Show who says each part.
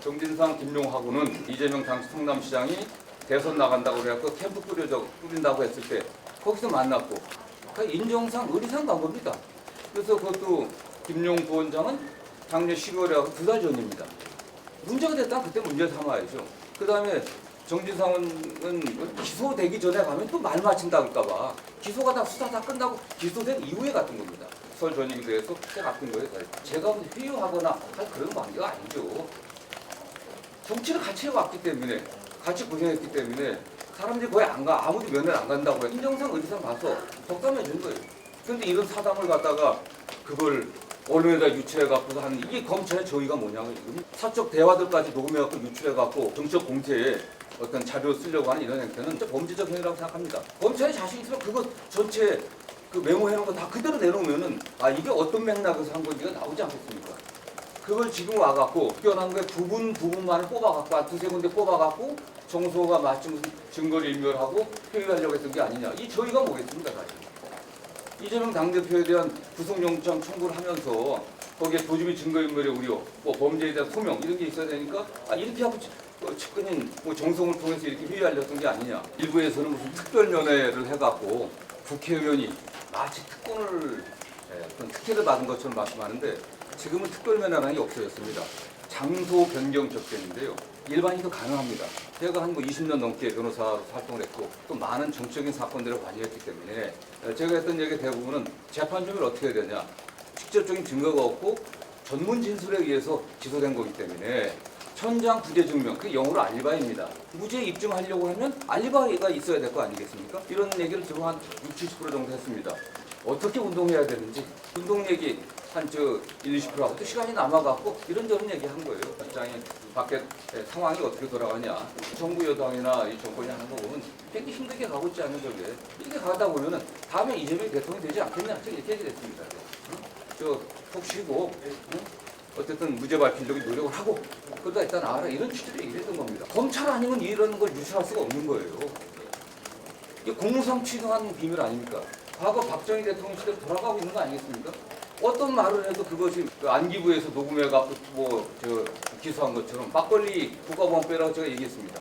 Speaker 1: 정진상, 김용하고는 이재명 당시 성남시장이 대선 나간다고 그래갖고 캠프 꾸린다고 했을 때 거기서 만났고 그러니까 인정상 의리상 간 겁니다. 그래서 그것도 김용 부원장은 작년 12월에 하고 2달 전입니다. 문제가 됐다면 그때 문제 삼아야죠. 그 다음에 정진상은 기소되기 전에 가면 또 말 맞힌다 할까봐 기소가 다 수사 다 끝나고 기소된 이후에 갔던 겁니다. 설 전이기도 해서 그때 갔던 거예요. 제가 회유하거나 할 그런 관계가 아니죠. 정치를 같이 해왔기 때문에 같이 고생했기 때문에 사람들이 거의 안 가. 아무도 면회 안 간다고 해. 인정상 의리상 가서 덕담해 준 거예요. 그런데 이런 사담을 갖다가 그걸 언론에다 유출해갖고 하는 이게 검찰의 저희가 뭐냐면 지금 사적 대화들까지 녹음해갖고 유출해갖고 정치적 공세에 어떤 자료를 쓰려고 하는 이런 행태는 진짜 범죄적 행위라고 생각합니다. 검찰이 자신 있으면 그거 전체 그 메모해놓은 거 다 그대로 내놓으면은 아 이게 어떤 맥락에서 한 건지가 나오지 않겠습니까? 그걸 지금 와갖고 뛰어난 거에 부분만을 뽑아갖고 한 두세 군데 뽑아갖고 정소가 마치 무슨 증거를 인멸하고 회유하려고 했던 게 아니냐. 이 저희가 뭐겠습니까 사실. 이재명 당대표에 대한 구속영장 청구를 하면서 거기에 도주미 증거인멸의 우려, 뭐 범죄에 대한 소명 이런 게 있어야 되니까 아 이렇게 하고 측근인 뭐 정성을 통해서 이렇게 회유하려던 게 아니냐. 일부에서는 무슨 특별면회를 해갖고 국회의원이 마치 특권을 어떤 특혜를 받은 것처럼 말씀하는데 지금은 특별면회라는 게 없어졌습니다. 장소 변경 접견인데요. 일반인도 가능합니다. 제가 한 20년 넘게 변호사로 활동을 했고 또 많은 정치적인 사건들을 관여했기 때문에 제가 했던 얘기 대부분은 재판 준비를 어떻게 해야 되냐. 직접적인 증거가 없고 전문 진술에 의해서 기소된 거기 때문에 천장 부재 증명, 그 영어로 알리바이입니다. 무죄 입증하려고 하면 알리바이가 있어야 될 거 아니겠습니까? 이런 얘기를 지금 한 60, 70% 정도 했습니다. 어떻게 운동해야 되는지 운동 얘기 한 20, 20%하고 또 시간이 남아갖고 이런저런 얘기한 거예요. 입장이 밖에 상황이 어떻게 돌아가냐. 정부 여당이나 이 정권이 하는 거 보면 굉장히 힘들게 가고 있지 않은 저게 이렇게 가다 보면은 다음에 이재명이 대통령이 되지 않겠냐. 이렇게 얘기했습니다. 푹 쉬고 어쨌든 무죄 밝히려고 노력을 하고 그러다 일단 알아 이런 취지로 얘기했던 겁니다. 검찰 아니면 이런 걸 유출할 수가 없는 거예요. 이게 공무상 취득한 비밀 아닙니까? 과거 박정희 대통령 시대로 돌아가고 있는 거 아니겠습니까? 어떤 말을 해도 그것이 안기부에서 녹음해갖고 기소한 것처럼 막걸리 국가보안법이라고 제가 얘기했습니다.